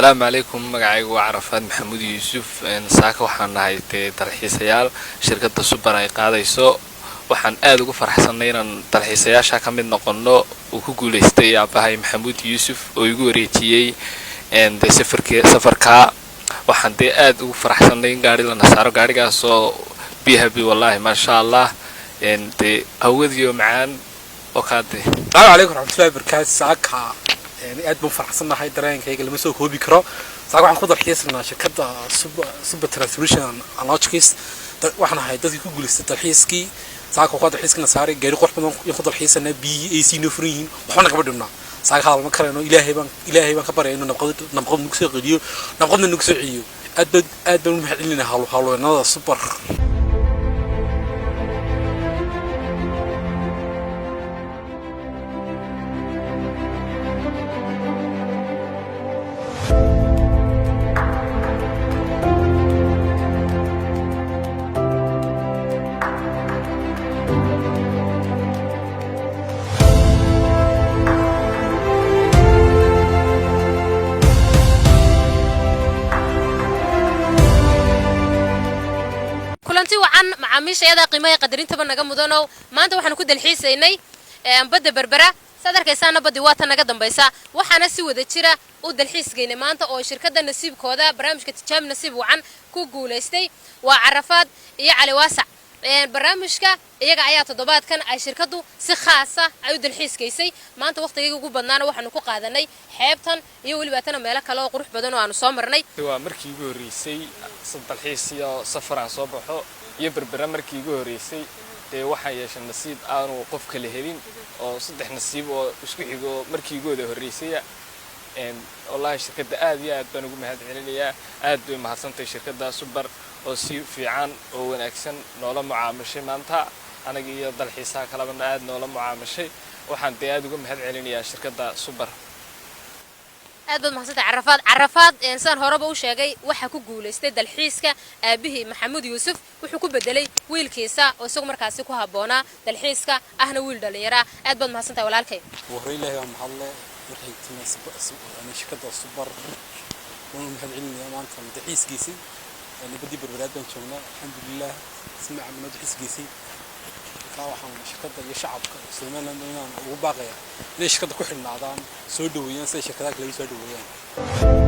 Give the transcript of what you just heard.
السلام عليكم magacaygu waa Carafad Maxamuud Yuusuf saaka waxaan nahay dalxiisayaal shirkadda Super ay qaadayso waxaan aad ugu faraxsanahay inaan dalxiisayaasha ka mid noqono oo ku guuleystay aabahay Maxamuud Yuusuf oo igu wareejiyay safarka waxaan aad ugu faraxsanahay in gaari la nasaaro gaarigaas oo bihabi wallahi ma sha Allah awadiyo macaan oo qaade السلام عليكم ورحمة الله وبركاته ساكا يعني أدب فرحنا هاي درين كي قلنا مسوي هو بكرة ساكا عن خضر حيسنا شركة سب ترانسفورميشن أناتشكيس وإحنا هاي دتي كقول الترحيسكي ساكا خضر حيسنا ساري جاري قرب يخضر حيسنا بي أي سي نفرين وحنا كبرنا ساكا هذا مكان إنه إلهي بان كبر إنه نبقى نكسر غيو نبقى نكسر عيو أدب محلنا حلو هذا سوبر kulanti wacan macaamiishayada qiimaha qadarinta naga mudano maanta waxaan ku dalxiisaynay badda Berbera sadarkaysaana baddi waa tan naga dambaysa waxaana si wada jira u dalxiisgeynay maanta oo shirkadda nasiibkooda barnaamijka tijaab nasiib wacan ku guuleystay waa Carafad iyo Cali Waasac barnaamijka iyaga ayaa toddobaadkan ay shirkaddu si khaas ah ay u dalxiisgeysay maanta waqtiga ugu badnaana waxaanu ku qaadanay xeebtan iyo waliba tan meel kale oo qurux badan oo aanu soo marnay waa markii ugu horeysay dalxiis iyo safar aan soo baxo iyo Berbera markii ugu horeysay waxaan yeeshay nasiib aanu qof kale helin oo saddex nasiib oo isku xigo markii ugu horeysay wallahi shirkadda aad iyo aad baan ugu mahadcelinayaa aad bay mahadsantahay shirkadda Super oo si fiican oo wanaagsan noola mucaamishay maanta anaga iyo dalxiisaha kala aad noola mucaamishay waxaan aad ugu mahadcelinayaa shirkadda Super aad baad mahadsantahay Carafad insan horeba u sheegay waxa ku guuleystay dalxiiska aabihii Maxamuud Yuusuf wuxuu ku bedelay wiilkiisa oo isagu markaasi ku haboona dalxiiska ahna wiil dhalinyaro aad baad mahadsantahay walaalkay وهريله يا محله أنا شركة Super ومحلين ما أنت مدحيس جيسي يعني بدي بربلاد بن شغلنا الحمد لله سمع من مدحيس جيسي كواحد شركة يشعب سلمان لنا وباقي ليش شركة كحل النعدان سودويان سي شركات لي سودويان